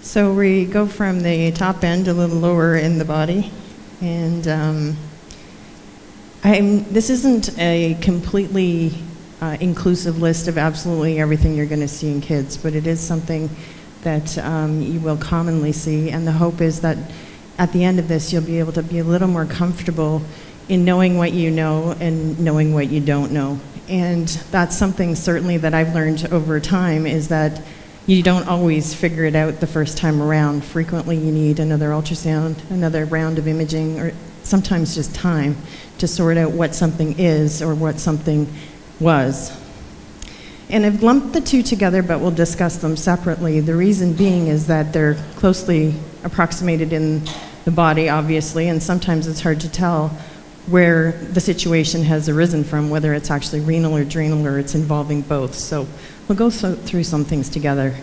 So we go from the top end a little lower in the body, and this isn't a completely inclusive list of absolutely everything you're going to see in kids, but it is something that you will commonly see, and the hope is that at the end of this you'll be able to be a little more comfortable in knowing what you know and knowing what you don't know. And that's something certainly that I've learned over time, is that you don't always figure it out the first time around. Frequently you need another ultrasound, another round of imaging, or sometimes just time to sort out what something is or what something was. And I've lumped the two together, but we'll discuss them separately. The reason being is that they're closely approximated in the body, obviously, and sometimes it's hard to tell where the situation has arisen from, whether it's actually renal or adrenal or it's involving both. So we'll go through some things together.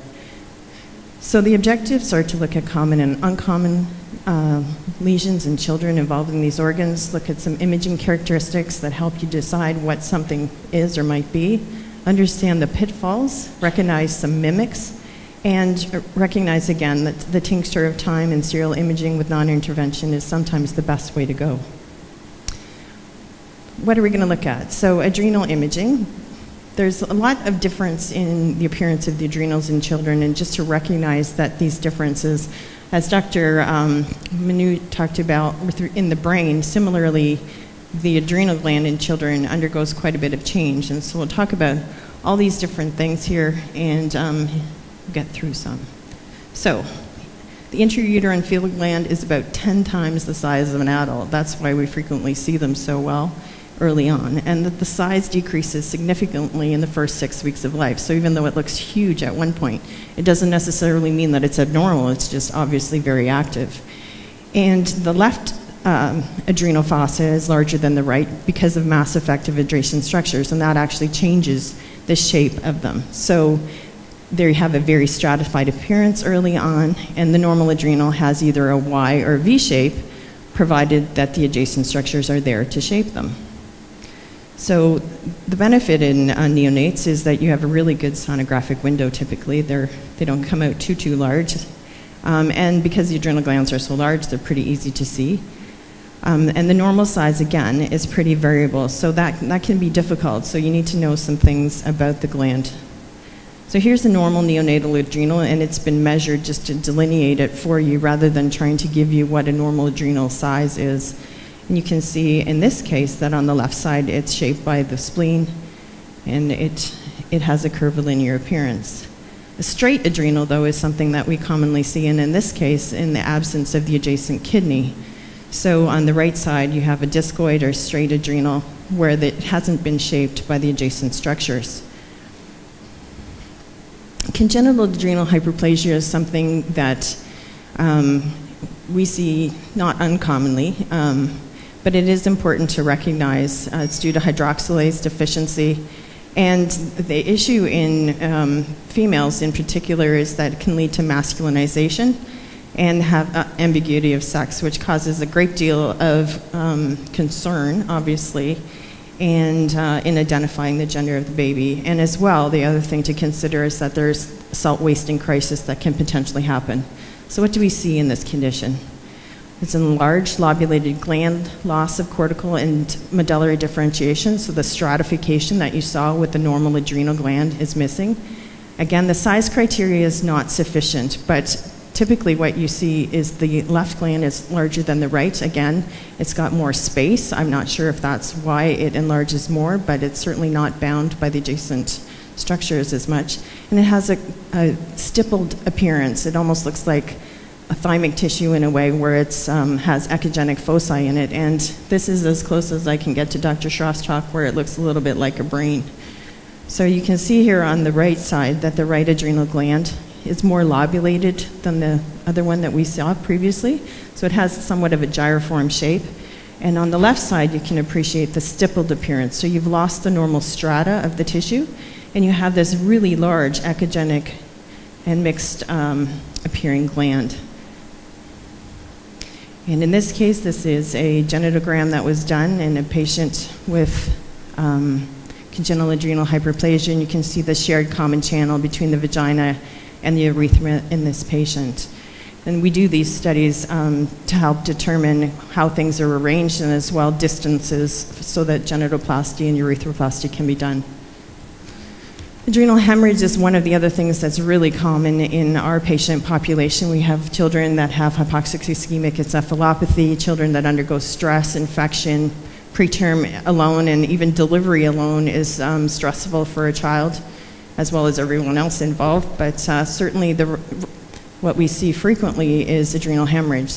So the objectives are to look at common and uncommon lesions in children involving these organs, look at some imaging characteristics that help you decide what something is or might be, understand the pitfalls, recognize some mimics, and recognize again that the tincture of time and serial imaging with non-intervention is sometimes the best way to go. What are we going to look at? So adrenal imaging. There's a lot of difference in the appearance of the adrenals in children, and just to recognize that these differences, as Dr. Manu talked about in the brain, similarly, the adrenal gland in children undergoes quite a bit of change. And so we'll talk about all these different things here and get through some. So the intrauterine fetal gland is about 10 times the size of an adult. That's why we frequently see them so well early on, and that the size decreases significantly in the first 6 weeks of life. So even though it looks huge at one point, it doesn't necessarily mean that it's abnormal. It's just obviously very active. And the left adrenal fossa is larger than the right because of mass effective adjacent structures, and that actually changes the shape of them. So there you have a very stratified appearance early on, and the normal adrenal has either a Y or a V shape, provided that the adjacent structures are there to shape them. So the benefit in neonates is that you have a really good sonographic window typically. They don't come out too large. And because the adrenal glands are so large, they're pretty easy to see. And the normal size, again, is pretty variable. So that can be difficult. So you need to know some things about the gland. So here's the normal neonatal adrenal, and it's been measured just to delineate it for you rather than trying to give you what a normal adrenal size is. And you can see in this case that on the left side it's shaped by the spleen, and it has a curvilinear appearance. A straight adrenal, though, is something that we commonly see, and in this case, in the absence of the adjacent kidney. So on the right side, you have a discoid or straight adrenal where it hasn't been shaped by the adjacent structures. Congenital adrenal hyperplasia is something that we see not uncommonly, but it is important to recognize. It's due to hydroxylase deficiency. And the issue in females in particular is that it can lead to masculinization and have ambiguity of sex, which causes a great deal of concern, obviously, and in identifying the gender of the baby. And as well, the other thing to consider is that there's salt wasting crisis that can potentially happen. So what do we see in this condition? It's an enlarged lobulated gland, loss of cortical and medullary differentiation, so the stratification that you saw with the normal adrenal gland is missing. Again, the size criteria is not sufficient, but typically what you see is the left gland is larger than the right. Again, it's got more space. I'm not sure if that's why it enlarges more, but it's certainly not bound by the adjacent structures as much. And it has a stippled appearance. It almost looks like a thymic tissue in a way where it has echogenic foci in it. And this is as close as I can get to Dr. Schroff's talk, where it looks a little bit like a brain. So you can see here on the right side that the right adrenal gland is more lobulated than the other one that we saw previously. So it has somewhat of a gyriform shape. And on the left side, you can appreciate the stippled appearance. So you've lost the normal strata of the tissue, and you have this really large echogenic and mixed appearing gland. And in this case, this is a genitogram that was done in a patient with congenital adrenal hyperplasia, and you can see the shared common channel between the vagina and the urethra in this patient. And we do these studies to help determine how things are arranged and as well distances so that genitoplasty and urethroplasty can be done. Adrenal hemorrhage is one of the other things that's really common in our patient population. We have children that have hypoxic ischemic encephalopathy, children that undergo stress, infection, preterm alone, and even delivery alone is stressful for a child, as well as everyone else involved. But certainly what we see frequently is adrenal hemorrhage.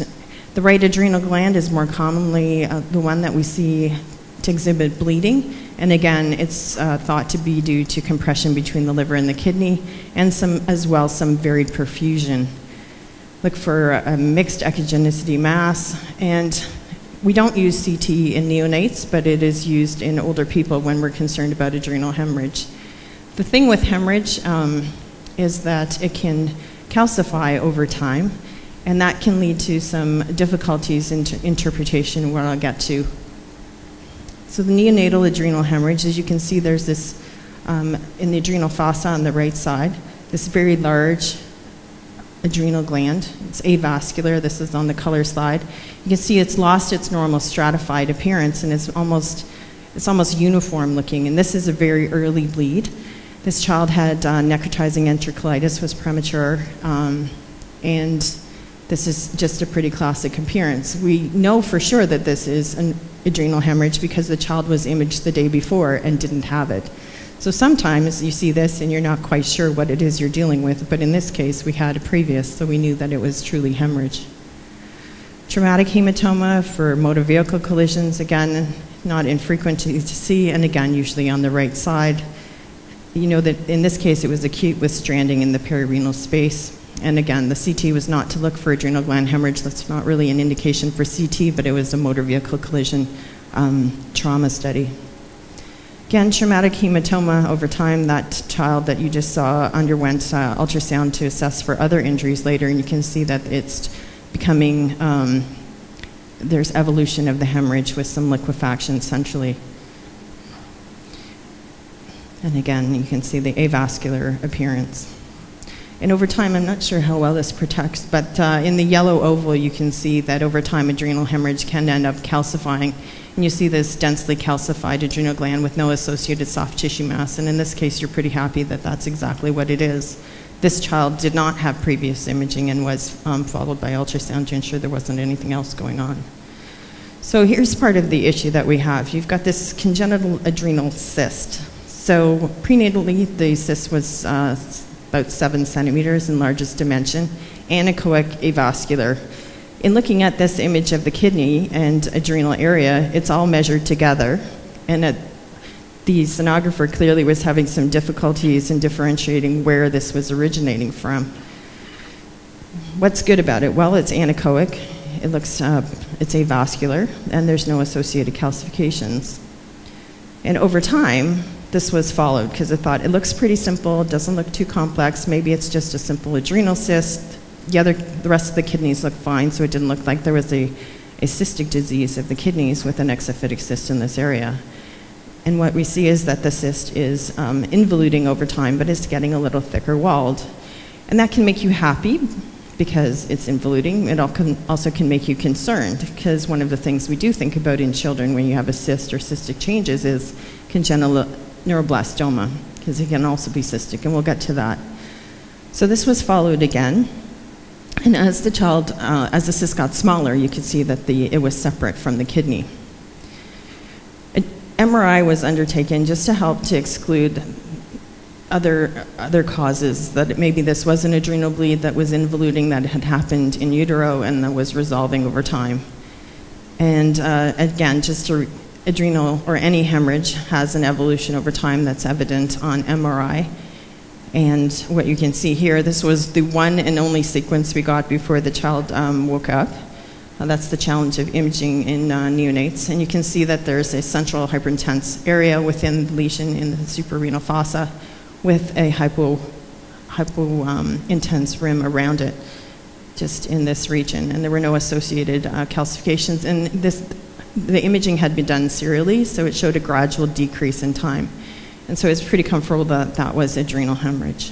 The right adrenal gland is more commonly the one that we see to exhibit bleeding. And again, it's thought to be due to compression between the liver and the kidney, and some varied perfusion. Look for a mixed echogenicity mass, and we don't use CT in neonates, but it is used in older people when we're concerned about adrenal hemorrhage. The thing with hemorrhage is that it can calcify over time, and that can lead to some difficulties in interpretation, where I'll get to. So the neonatal adrenal hemorrhage, as you can see, there's this, in the adrenal fossa on the right side, this very large adrenal gland. It's avascular. This is on the color slide. You can see it's lost its normal stratified appearance, and it's almost uniform looking, and this is a very early bleed. This child had necrotizing enterocolitis, was premature, and this is just a pretty classic appearance. We know for sure that this is an adrenal hemorrhage because the child was imaged the day before and didn't have it. So sometimes you see this and you're not quite sure what it is you're dealing with, but in this case we had a previous, so we knew that it was truly hemorrhage. Traumatic hematoma for motor vehicle collisions, again, not infrequent to see, and again, usually on the right side. You know that in this case it was acute with stranding in the perirenal space. And again, the CT was not to look for adrenal gland hemorrhage. That's not really an indication for CT, but it was a motor vehicle collision trauma study. Again, traumatic hematoma over time, that child that you just saw underwent ultrasound to assess for other injuries later, and you can see that it's becoming, there's evolution of the hemorrhage with some liquefaction centrally. And again, you can see the avascular appearance. And over time, I'm not sure how well this protects, but in the yellow oval, you can see that over time, adrenal hemorrhage can end up calcifying. And you see this densely calcified adrenal gland with no associated soft tissue mass. And in this case, you're pretty happy that that's exactly what it is. This child did not have previous imaging and was followed by ultrasound to ensure there wasn't anything else going on. So here's part of the issue that we have. You've got this congenital adrenal cyst. So prenatally, the cyst was about 7 centimeters in largest dimension, anechoic avascular. In looking at this image of the kidney and adrenal area, it's all measured together, and the sonographer clearly was having some difficulties in differentiating where this was originating from. What's good about it? Well, it's anechoic, it looks, it's avascular, and there's no associated calcifications. And over time, this was followed because I thought it looks pretty simple, it doesn't look too complex, maybe it's just a simple adrenal cyst. The rest of the kidneys look fine, so it didn't look like there was a cystic disease of the kidneys with an exophytic cyst in this area. And what we see is that the cyst is involuting over time, but it's getting a little thicker walled. And that can make you happy because it's involuting. It also can make you concerned because one of the things we do think about in children when you have a cyst or cystic changes is congenital neuroblastoma, because it can also be cystic, and we'll get to that. So this was followed again, and as the child, as the cyst got smaller, you could see that it was separate from the kidney. An MRI was undertaken just to help to exclude other causes, that maybe this was an adrenal bleed that was involuting that had happened in utero and that was resolving over time. And again, just to adrenal or any hemorrhage has an evolution over time that's evident on MRI. And what you can see here, this was the one and only sequence we got before the child woke up. That's the challenge of imaging in neonates. And you can see that there's a central hyperintense area within the lesion in the suprarenal fossa with a hypo-intense rim around it, just in this region. And there were no associated calcifications. And the imaging had been done serially, so it showed a gradual decrease in time. And so it's pretty comfortable that that was adrenal hemorrhage.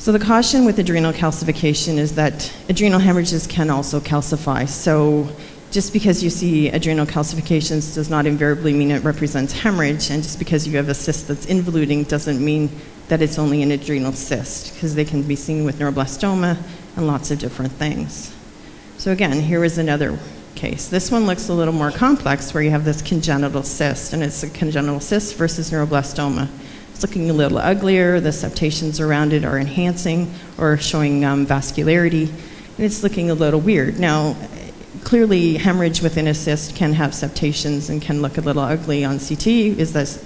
So the caution with adrenal calcification is that adrenal hemorrhages can also calcify. So just because you see adrenal calcifications does not invariably mean it represents hemorrhage, and just because you have a cyst that's involuting doesn't mean that it's only an adrenal cyst, because they can be seen with neuroblastoma and lots of different things. So again, here is another case. This one looks a little more complex, where you have this congenital cyst, and it's a congenital cyst versus neuroblastoma. It's looking a little uglier, the septations around it are enhancing or showing vascularity, and it's looking a little weird. Now, clearly hemorrhage within a cyst can have septations and can look a little ugly on CT,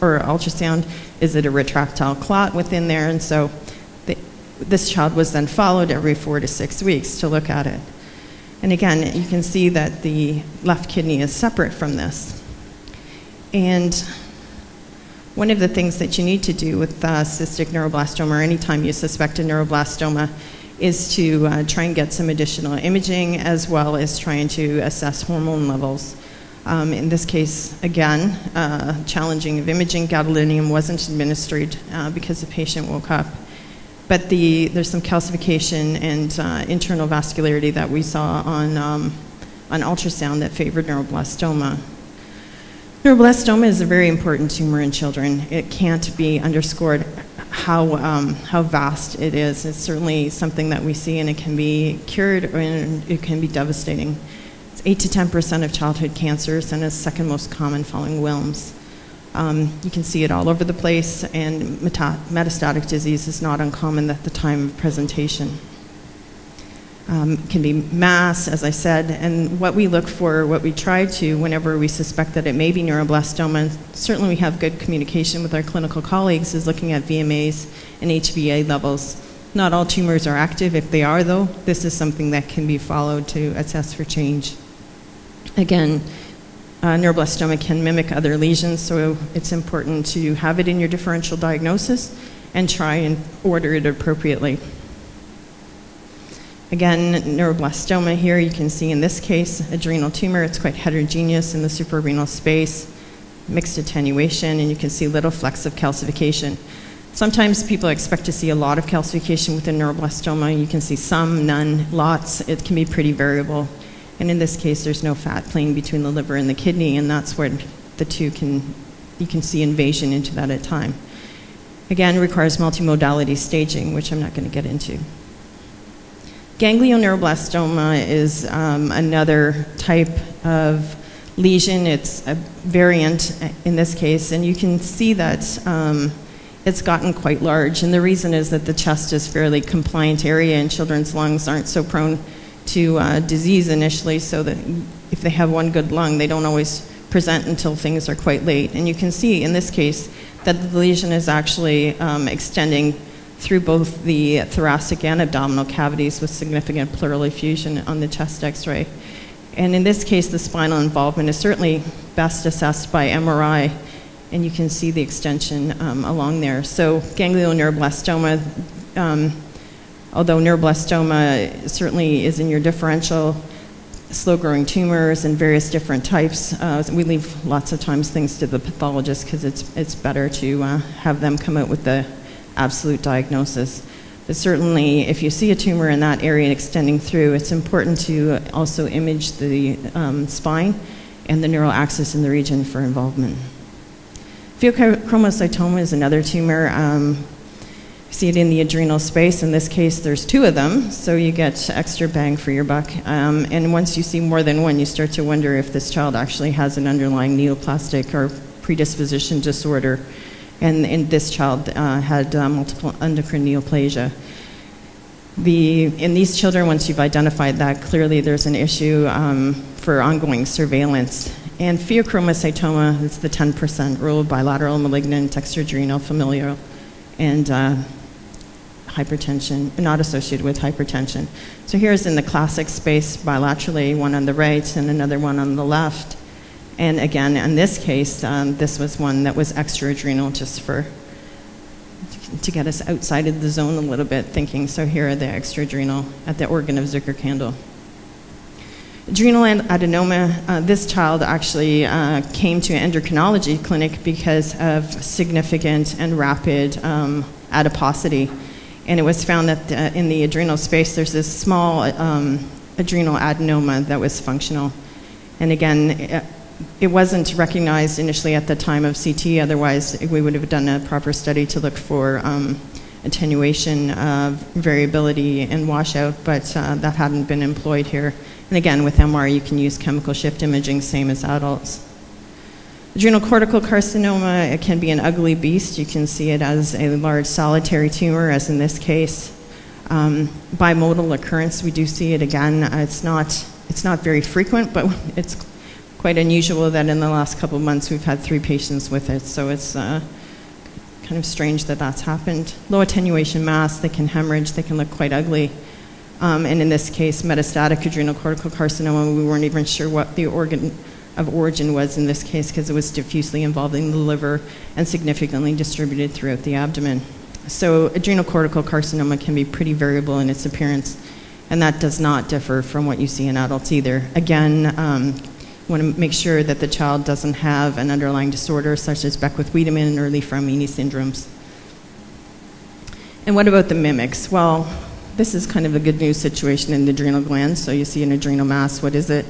or ultrasound. Is it a retractile clot within there? And so this child was then followed every 4 to 6 weeks to look at it. And again, you can see that the left kidney is separate from this. And one of the things that you need to do with cystic neuroblastoma, or anytime you suspect a neuroblastoma, is to try and get some additional imaging, as well as trying to assess hormone levels. In this case, again, challenging of imaging. Gadolinium wasn't administered because the patient woke up. But there's some calcification and internal vascularity that we saw on ultrasound that favored neuroblastoma. Neuroblastoma is a very important tumor in children. It can't be underscored how vast it is. It's certainly something that we see, and it can be cured, and it can be devastating. It's 8 to 10% of childhood cancers, and is second most common following Wilms. You can see it all over the place, and metastatic disease is not uncommon at the time of presentation. Can be mass, as I said, and what we look for, what we try to, whenever we suspect that it may be neuroblastoma, certainly we have good communication with our clinical colleagues, is looking at VMAs and HbA levels. Not all tumors are active. If they are, though, this is something that can be followed to assess for change. Again, neuroblastoma can mimic other lesions, so it's important to have it in your differential diagnosis and try and order it appropriately. Again, neuroblastoma here, you can see in this case, adrenal tumor. It's quite heterogeneous in the suprarenal space, mixed attenuation, and you can see little flecks of calcification. Sometimes people expect to see a lot of calcification within neuroblastoma. You can see some, none, lots. It can be pretty variable. And in this case, there's no fat playing between the liver and the kidney, and that's where the two you can see invasion into that at time. Again, requires multimodality staging, which I'm not going to get into. Ganglioneuroblastoma is another type of lesion. It's a variant in this case, and you can see that it's gotten quite large. And the reason is that the chest is fairly compliant area, and children's lungs aren't so prone to disease initially, so that if they have one good lung, they don't always present until things are quite late. And you can see in this case that the lesion is actually extending through both the thoracic and abdominal cavities with significant pleural effusion on the chest x-ray. And in this case, the spinal involvement is certainly best assessed by MRI, and you can see the extension along there. So ganglioneuroblastoma, although neuroblastoma certainly is in your differential, slow-growing tumors and various different types, we leave lots of times things to the pathologist, because it's better to have them come out with the absolute diagnosis. But certainly, if you see a tumor in that area extending through, it's important to also image the spine and the neural axis in the region for involvement. Pheochromocytoma is another tumor. You see it in the adrenal space. In this case, there's 2 of them, so you get extra bang for your buck. And once you see more than one, you start to wonder if this child actually has an underlying neoplastic or predisposition disorder. And this child had multiple endocrine neoplasia. In these children, once you've identified that, clearly there's an issue for ongoing surveillance. And pheochromocytoma is the 10% rule: bilateral, malignant, extraadrenal, familial, and hypertension, not associated with hypertension. So here's in the classic space bilaterally, one on the right and another one on the left. And again, in this case, this was one that was extraadrenal, just to get us outside of the zone a little bit, thinking, so here are the extraadrenal at the organ of Zucker-Kandel. Adrenal adenoma, this child actually came to an endocrinology clinic because of significant and rapid adiposity. And it was found that in the adrenal space, there's this small adrenal adenoma that was functional. And again, it wasn't recognized initially at the time of CT, otherwise we would have done a proper study to look for attenuation of variability and washout, but that hadn't been employed here. And again, with MR, you can use chemical shift imaging, same as adults. Adrenal cortical carcinoma, it can be an ugly beast. You can see it as a large solitary tumor, as in this case. Bimodal occurrence, we do see it again. It's not very frequent, but it's quite unusual that in the last couple of months we've had 3 patients with it, so it's kind of strange that that's happened. Low attenuation mass, they can hemorrhage, they can look quite ugly. And in this case, metastatic adrenal cortical carcinoma, we weren't even sure what the organ of origin was in this case because it was diffusely involving the liver and significantly distributed throughout the abdomen. So adrenal cortical carcinoma can be pretty variable in its appearance, and that does not differ from what you see in adults either. Again, you want to make sure that the child doesn't have an underlying disorder such as Beckwith-Wiedemann or Li-Fraumeni syndromes. And what about the mimics? Well, this is kind of a good news situation in the adrenal glands. So you see an adrenal mass, what is it?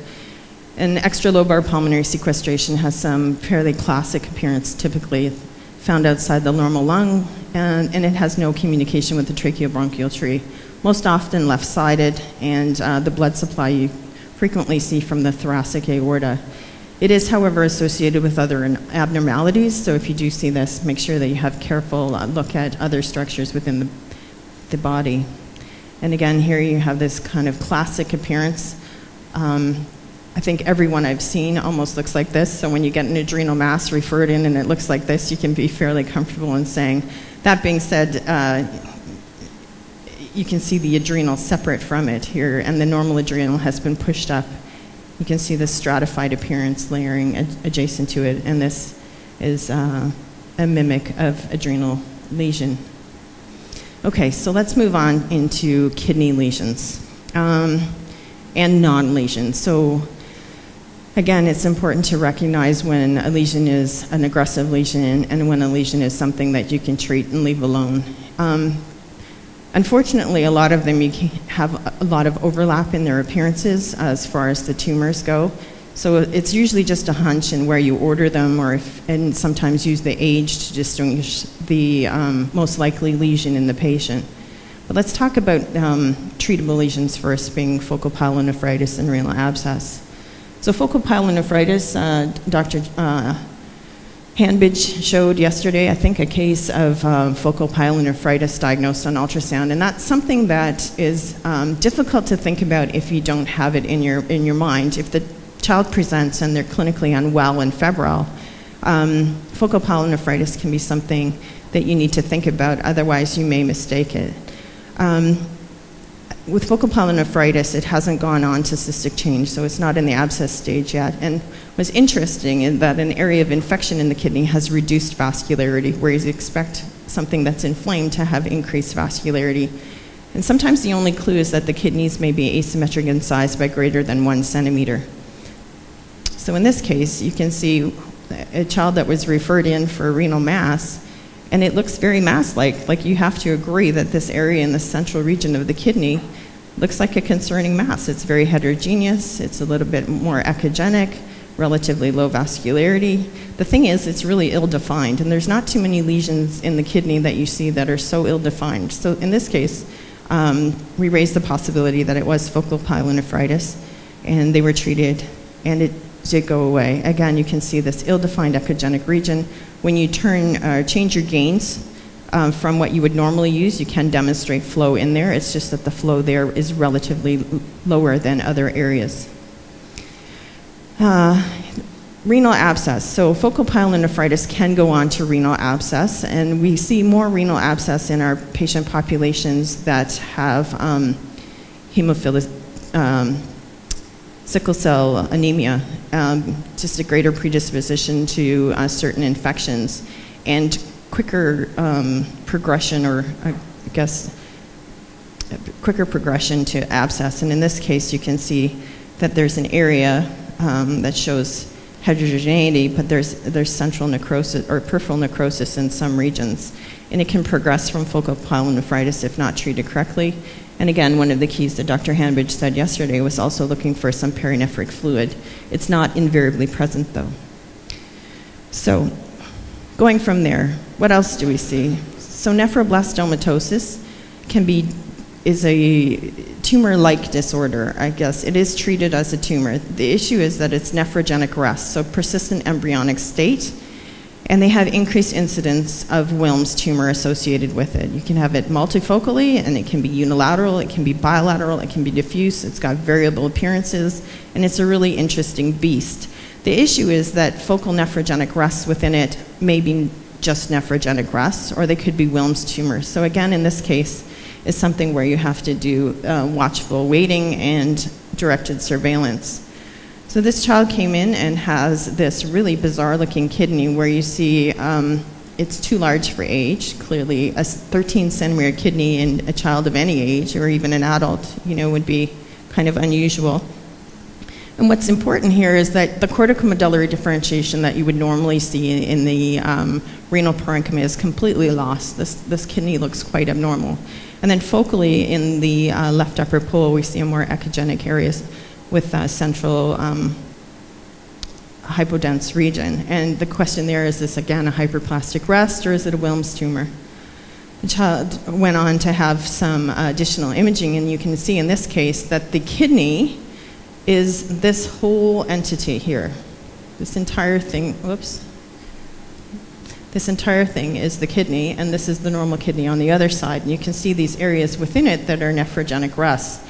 An extralobar pulmonary sequestration has some fairly classic appearance, typically found outside the normal lung, and it has no communication with the tracheobronchial tree. Most often left-sided, and the blood supply you frequently see from the thoracic aorta. It is, however, associated with other abnormalities, so if you do see this, make sure that you have careful look at other structures within the body. And again, here you have this kind of classic appearance. I think everyone I've seen almost looks like this, so when you get an adrenal mass referred in and it looks like this, you can be fairly comfortable in saying. That being said, you can see the adrenal separate from it here, and the normal adrenal has been pushed up. You can see the stratified appearance layering adjacent to it, and this is a mimic of adrenal lesion. Okay, so let's move on into kidney lesions and non-lesions. So again, it's important to recognize when a lesion is an aggressive lesion and when a lesion is something that you can treat and leave alone. Unfortunately, a lot of them you have a lot of overlap in their appearances as far as the tumors go. So it's usually just a hunch in where you order them, and sometimes use the age to distinguish the most likely lesion in the patient. But let's talk about treatable lesions first, being focal pyelonephritis and renal abscess. So focal pyelonephritis, Dr. Hanbidge showed yesterday, I think, a case of focal pyelonephritis diagnosed on ultrasound, and that's something that is difficult to think about if you don't have it in your mind. If the child presents and they're clinically unwell and febrile, focal pyelonephritis can be something that you need to think about, otherwise you may mistake it. With focal pyelonephritis, it hasn't gone on to cystic change, so it's not in the abscess stage yet. And what's interesting is that an area of infection in the kidney has reduced vascularity, whereas you expect something that's inflamed to have increased vascularity. And sometimes the only clue is that the kidneys may be asymmetric in size by greater than 1 centimeter. So in this case, you can see a child that was referred in for a renal mass, and it looks very mass-like. Like, you have to agree that this area in the central region of the kidney looks like a concerning mass. It's very heterogeneous, it's a little bit more echogenic, relatively low vascularity. The thing is, it's really ill-defined, and there's not too many lesions in the kidney that you see that are so ill-defined. So in this case, we raised the possibility that it was focal pyelonephritis, and they were treated, and it did go away. Again, you can see this ill-defined echogenic region. When you change your gains from what you would normally use, you can demonstrate flow in there. It's just that the flow there is relatively lower than other areas. Renal abscess. So focal pyelonephritis can go on to renal abscess, and we see more renal abscess in our patient populations that have hemophilia, sickle cell anemia, just a greater predisposition to certain infections, and quicker progression, or I guess quicker progression to abscess. And in this case, you can see that there's an area that shows heterogeneity, but there's central necrosis or peripheral necrosis in some regions. And it can progress from focal pyelonephritis if not treated correctly. And again, one of the keys that Dr. Hemorrhage said yesterday was also looking for some perinephric fluid. It's not invariably present though. So going from there, what else do we see? So nephroblastomatosis is a tumor-like disorder, I guess. It is treated as a tumor. The issue is that it's nephrogenic rest, so persistent embryonic state, and they have increased incidence of Wilms tumor associated with it. You can have it multifocally, and it can be unilateral, it can be bilateral, it can be diffuse, it's got variable appearances, and it's a really interesting beast. The issue is that focal nephrogenic rests within it may be just nephrogenic rests, or they could be Wilms tumors. So again, in this case, is something where you have to do watchful waiting and directed surveillance. So this child came in and has this really bizarre looking kidney where you see it's too large for age. Clearly a 13 centimeter kidney in a child of any age or even an adult, would be kind of unusual. And what's important here is that the corticomedullary differentiation that you would normally see in the renal parenchyma is completely lost. This kidney looks quite abnormal. And then focally in the left upper pole, we see a more echogenic areas with central hypodense region. And the question there is this, again, a hyperplastic rest or is it a Wilms tumor? The child went on to have some additional imaging, and you can see in this case that the kidney is this whole entity here. This entire thing, whoops. This entire thing is the kidney, and this is the normal kidney on the other side. And you can see these areas within it that are nephrogenic rests.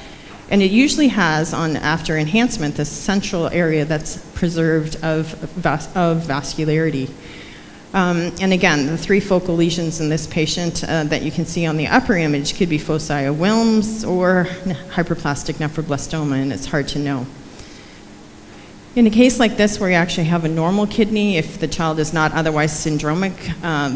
And it usually has, after enhancement, this central area that's preserved of vascularity. And again, the 3 focal lesions in this patient that you can see on the upper image could be foci of Wilms or hyperplastic nephroblastoma, and it's hard to know. In a case like this where you actually have a normal kidney, if the child is not otherwise syndromic,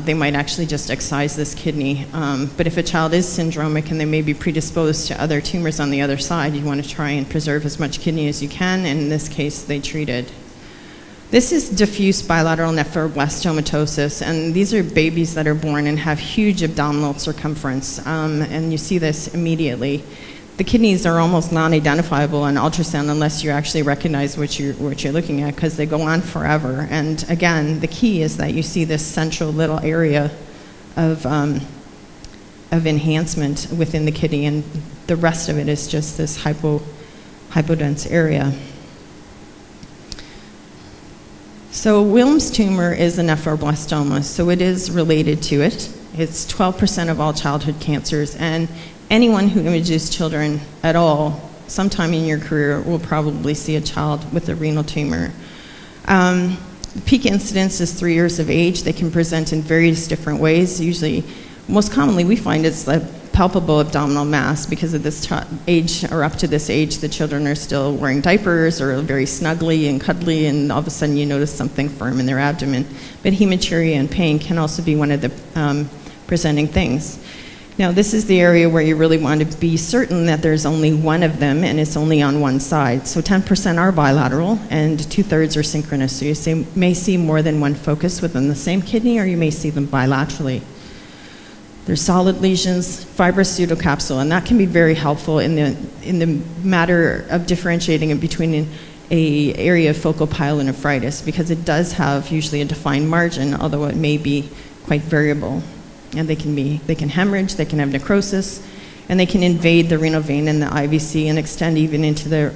they might actually just excise this kidney. But if a child is syndromic and they may be predisposed to other tumors on the other side, you want to try and preserve as much kidney as you can, and in this case they treated. This is diffuse bilateral nephroblastomatosis, and these are babies that are born and have huge abdominal circumference, and you see this immediately. The kidneys are almost non-identifiable on ultrasound unless you actually recognize what you're looking at, because they go on forever. And again, the key is that you see this central little area of enhancement within the kidney, and the rest of it is just this hypodense area. So Wilms tumor is a nephroblastoma, so it is related to it. It's 12% of all childhood cancers, and anyone who images children at all, sometime in your career, will probably see a child with a renal tumor. The peak incidence is 3 years of age. They can present in various different ways. Usually, most commonly, we find it's a palpable abdominal mass because of this age, or up to this age, the children are still wearing diapers or very snuggly and cuddly, and all of a sudden you notice something firm in their abdomen. But hematuria and pain can also be one of the presenting things. Now, this is the area where you really want to be certain that there's only one of them and it's only on one side. So 10% are bilateral and 2/3 are synchronous. So you may see more than one focus within the same kidney, or you may see them bilaterally. There's solid lesions, fibrous pseudocapsule, and that can be very helpful in the matter of differentiating it between a area of focal pyelonephritis, because it does have usually a defined margin, although it may be quite variable. And they can hemorrhage, they can have necrosis, and they can invade the renal vein and the IVC and extend even into the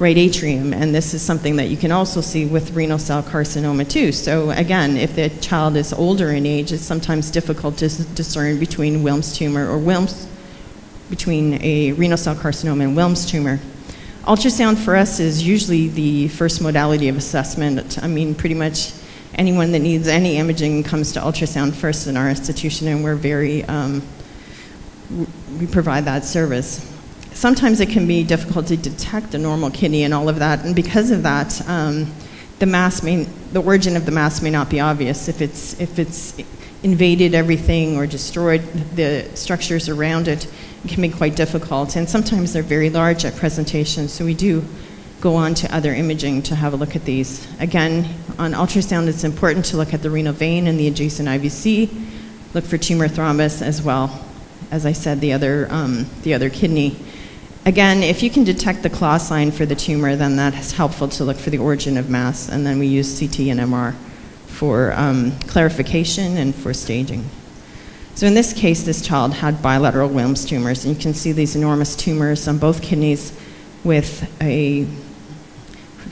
right atrium. And this is something that you can also see with renal cell carcinoma too. So again, if the child is older in age, it's sometimes difficult to discern between Wilms tumor or between a renal cell carcinoma and Wilms tumor. Ultrasound for us is usually the first modality of assessment. I mean, pretty much anyone that needs any imaging comes to ultrasound first in our institution, and we're we provide that service. Sometimes it can be difficult to detect a normal kidney and all of that, and because of that, the origin of the mass may not be obvious. If it's invaded everything or destroyed the structures around it, it can be quite difficult, and sometimes they're very large at presentation, so we do go on to other imaging to have a look at these. Again, on ultrasound, it's important to look at the renal vein and the adjacent IVC, look for tumor thrombus as well, as I said, the other kidney. Again, if you can detect the claw sign for the tumor, then that's helpful to look for the origin of mass, and then we use CT and MR for clarification and for staging. So in this case, this child had bilateral Wilms tumors, and you can see these enormous tumors on both kidneys with a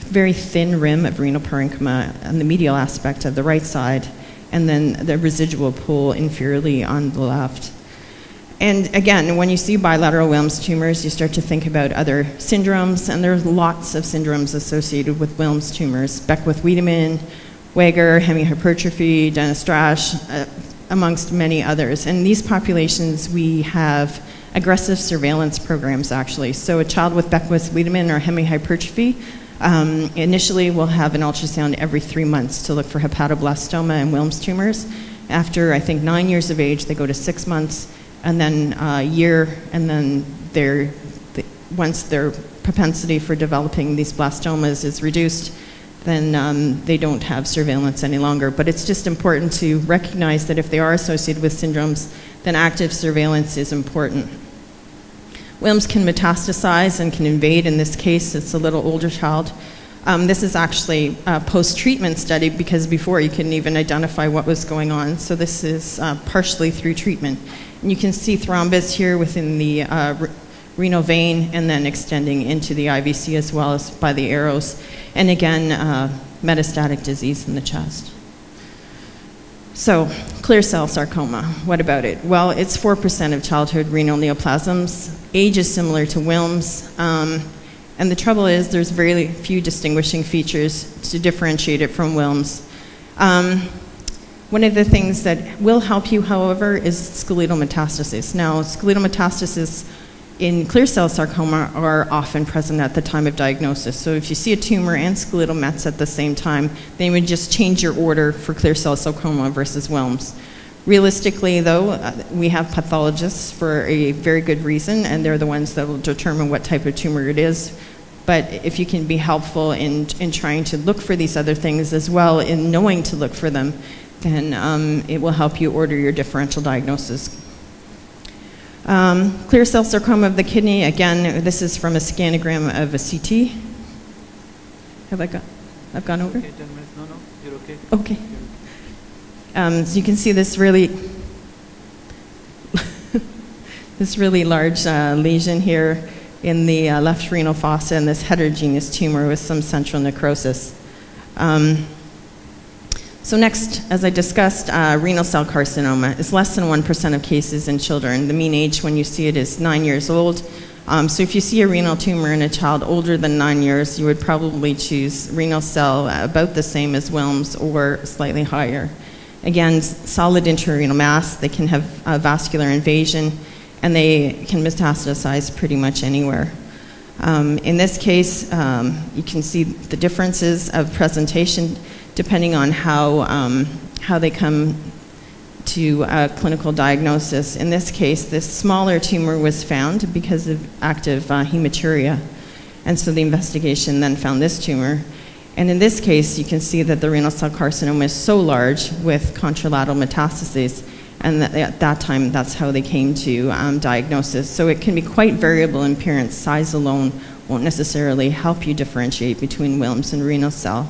very thin rim of renal parenchyma on the medial aspect of the right side, and then the residual pool inferiorly on the left. And again, when you see bilateral Wilms tumors, you start to think about other syndromes, and there's lots of syndromes associated with Wilms tumors. Beckwith-Wiedemann, Weger, hemihypertrophy, Dennis-Strash, amongst many others. In these populations, we have aggressive surveillance programs, actually. So a child with Beckwith-Wiedemann or hemihypertrophy initially will have an ultrasound every 3 months to look for hepatoblastoma and Wilms tumors. After, I think, 9 years of age, they go to 6 months, and then a year, and then once their propensity for developing these blastomas is reduced, then they don't have surveillance any longer. But it's just important to recognize that if they are associated with syndromes, then active surveillance is important. Wilms can metastasize and can invade. In this case, it's a little older child. This is actually a post-treatment study, because before you couldn't even identify what was going on. So this is partially through treatment. And you can see thrombus here within the renal vein, and then extending into the IVC as well as by the arrows. And again, metastatic disease in the chest. So, clear cell sarcoma, what about it? Well, it's 4% of childhood renal neoplasms. Age is similar to Wilms. And the trouble is there's very few distinguishing features to differentiate it from Wilms. One of the things that will help you, however, is skeletal metastasis. Now, skeletal metastasis in clear cell sarcoma are often present at the time of diagnosis. So if you see a tumor and skeletal mets at the same time, then you would just change your order for clear cell sarcoma versus Wilms. Realistically, though, we have pathologists for a very good reason, and they're the ones that will determine what type of tumor it is. But if you can be helpful in trying to look for these other things as well, in knowing to look for them, then it will help you order your differential diagnosis. Clear cell sarcoma of the kidney, again, this is from a scanogram of a CT. I've gone over? Okay, 10 minutes. No, you're okay. Okay. So you can see this really, this really large lesion here in the left renal fossa, and this heterogeneous tumor with some central necrosis. So next, as I discussed, renal cell carcinoma is less than 1% of cases in children. The mean age when you see it is 9 years old. So if you see a renal tumor in a child older than 9 years, you would probably choose renal cell about the same as Wilms or slightly higher. Again, solid intrarenal mass, they can have vascular invasion, and they can metastasize pretty much anywhere. In this case, you can see the differences of presentation depending on how they come to a clinical diagnosis. In this case, this smaller tumor was found because of active hematuria, and so the investigation then found this tumor. And in this case, you can see that the renal cell carcinoma is so large with contralateral metastases, and that at that time, that's how they came to diagnosis. So it can be quite variable in appearance. Size alone won't necessarily help you differentiate between Wilms and renal cell.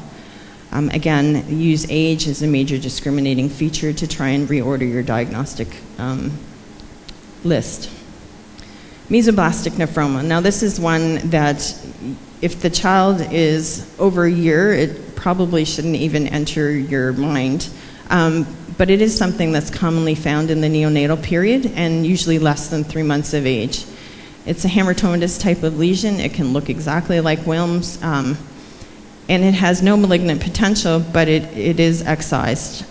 Again, use age as a major discriminating feature to try and reorder your diagnostic list. Mesoblastic nephroma. Now this is one that if the child is over a year, it probably shouldn't even enter your mind. But it is something that's commonly found in the neonatal period and usually less than 3 months of age. It's a hamartomatous type of lesion. It can look exactly like Wilms. And it has no malignant potential, but it is excised.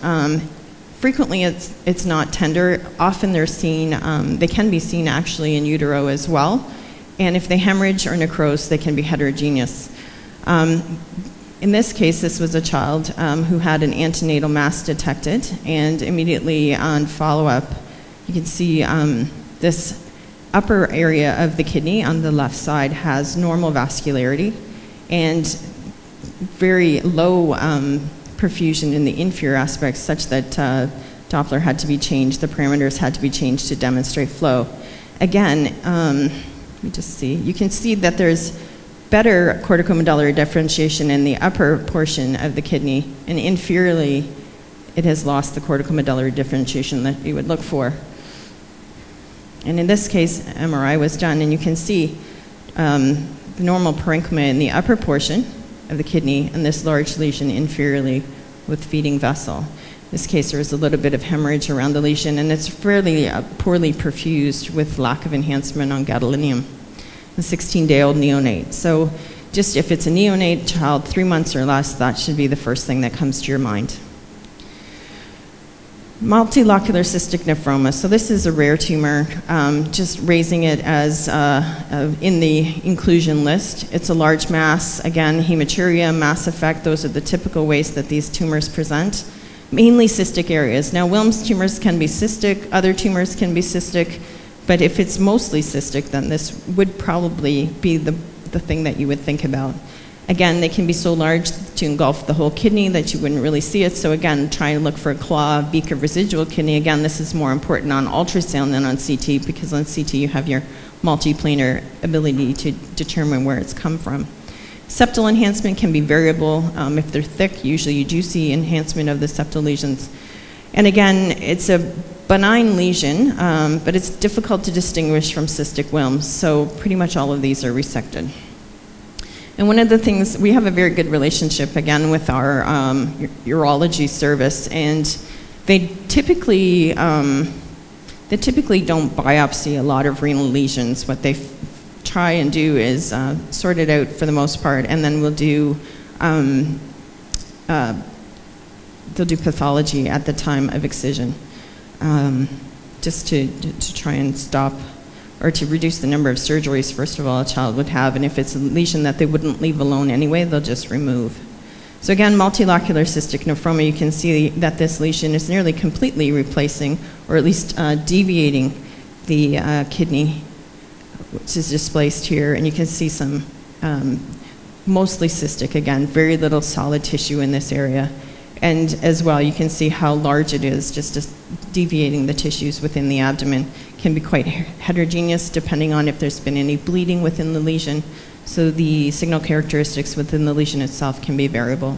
Frequently, it's not tender. Often they're seen, they can be seen actually in utero as well. And if they hemorrhage or necrose, they can be heterogeneous. In this case, this was a child who had an antenatal mass detected, and immediately on follow-up, you can see this upper area of the kidney on the left side has normal vascularity. and very low perfusion in the inferior aspects, such that Doppler had to be changed, the parameters had to be changed to demonstrate flow. Again, let me just see, you can see that there's better corticomedullary differentiation in the upper portion of the kidney, and inferiorly it has lost the corticomedullary differentiation that you would look for. And in this case, MRI was done, and you can see the normal parenchyma in the upper portion of the kidney and this large lesion inferiorly with feeding vessel. In this case, there was a little bit of hemorrhage around the lesion, and it's fairly poorly perfused with lack of enhancement on gadolinium. A 16-day-old neonate. So just if it's a neonate child, 3 months or less, that should be the first thing that comes to your mind. Multilocular cystic nephroma. So this is a rare tumor, just raising it as in the inclusion list. It's a large mass. Again, hematuria, mass effect, those are the typical ways that these tumors present. Mainly cystic areas. Now, Wilms tumors can be cystic, other tumors can be cystic, but if it's mostly cystic, then this would probably be the thing that you would think about. Again, they can be so large to engulf the whole kidney that you wouldn't really see it. So again, try and look for a claw, beak of residual kidney. Again, this is more important on ultrasound than on CT, because on CT you have your multiplanar ability to determine where it's come from. Septal enhancement can be variable. If they're thick, usually you do see enhancement of the septal lesions. And again, it's a benign lesion, but it's difficult to distinguish from cystic Wilms. So pretty much all of these are resected. And one of the things, we have a very good relationship, again, with our urology service, and they typically don't biopsy a lot of renal lesions. What they try and do is sort it out for the most part, and then we'll do, they'll do pathology at the time of excision, just to try and stop or to reduce the number of surgeries, first of all, a child would have, and if it's a lesion that they wouldn't leave alone anyway, they'll just remove. So again, multilocular cystic nephroma, you can see that this lesion is nearly completely replacing, or at least deviating the kidney, which is displaced here, and you can see some mostly cystic, again, very little solid tissue in this area. And as well, you can see how large it is, just deviating the tissues within the abdomen. Can be quite heterogeneous depending on if there's been any bleeding within the lesion. So the signal characteristics within the lesion itself can be variable.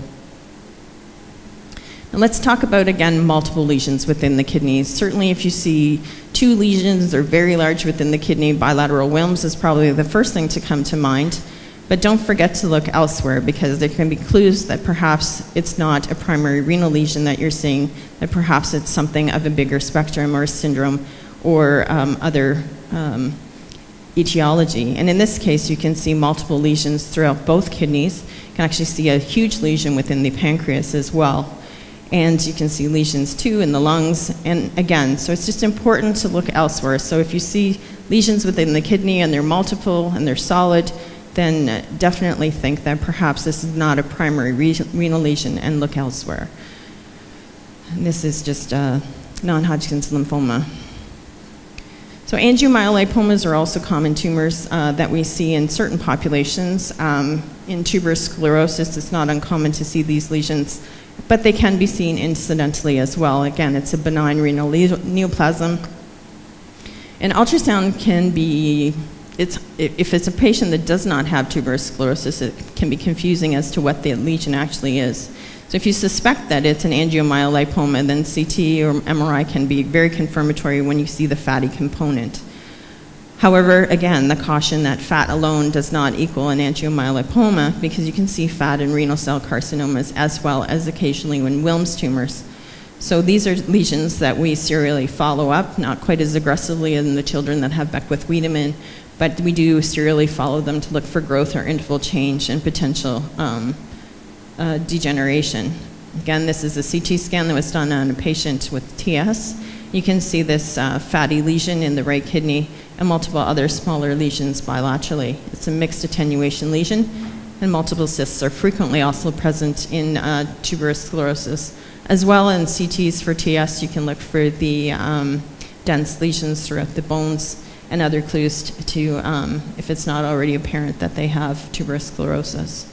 And let's talk about, again, multiple lesions within the kidneys. Certainly if you see 2 lesions or very large within the kidney, bilateral Wilms is probably the first thing to come to mind. But don't forget to look elsewhere, because there can be clues that perhaps it's not a primary renal lesion that you're seeing, that perhaps it's something of a bigger spectrum or syndrome or other etiology. And in this case, you can see multiple lesions throughout both kidneys. You can actually see a huge lesion within the pancreas as well. And you can see lesions too in the lungs. And again, so it's just important to look elsewhere. So if you see lesions within the kidney and they're multiple and they're solid, then definitely think that perhaps this is not a primary renal lesion and look elsewhere. And this is just non-Hodgkin's lymphoma. So angiomyolipomas are also common tumors that we see in certain populations. In tuberous sclerosis, it's not uncommon to see these lesions, but they can be seen incidentally as well. Again, it's a benign renal neoplasm. And ultrasound can be, if it's a patient that does not have tuberous sclerosis, it can be confusing as to what the lesion actually is. So if you suspect that it's an angiomyolipoma, then CT or MRI can be very confirmatory when you see the fatty component. However, again, the caution that fat alone does not equal an angiomyolipoma, because you can see fat in renal cell carcinomas as well as occasionally in Wilms tumors. So these are lesions that we serially follow up, not quite as aggressively in the children that have Beckwith-Wiedemann, but we do serially follow them to look for growth or interval change and potential degeneration. Again, this is a CT scan that was done on a patient with TS. You can see this fatty lesion in the right kidney and multiple other smaller lesions bilaterally. It's a mixed attenuation lesion, and multiple cysts are frequently also present in tuberous sclerosis. As well in CTs for TS, you can look for the dense lesions throughout the bones and other clues to, if it's not already apparent that they have tuberous sclerosis.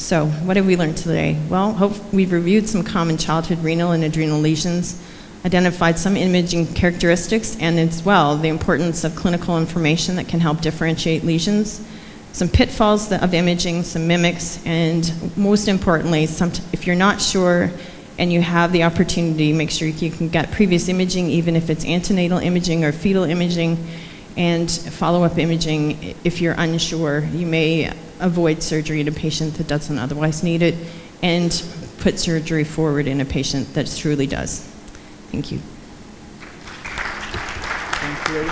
So what have we learned today? Well, we've reviewed some common childhood renal and adrenal lesions, identified some imaging characteristics, and as well the importance of clinical information that can help differentiate lesions, some pitfalls of imaging, some mimics, and most importantly, if you're not sure and you have the opportunity, make sure you can get previous imaging, even if it's antenatal imaging or fetal imaging, and follow-up imaging. If you're unsure, you may avoid surgery in a patient that doesn't otherwise need it, and put surgery forward in a patient that truly does. Thank you. Thank you.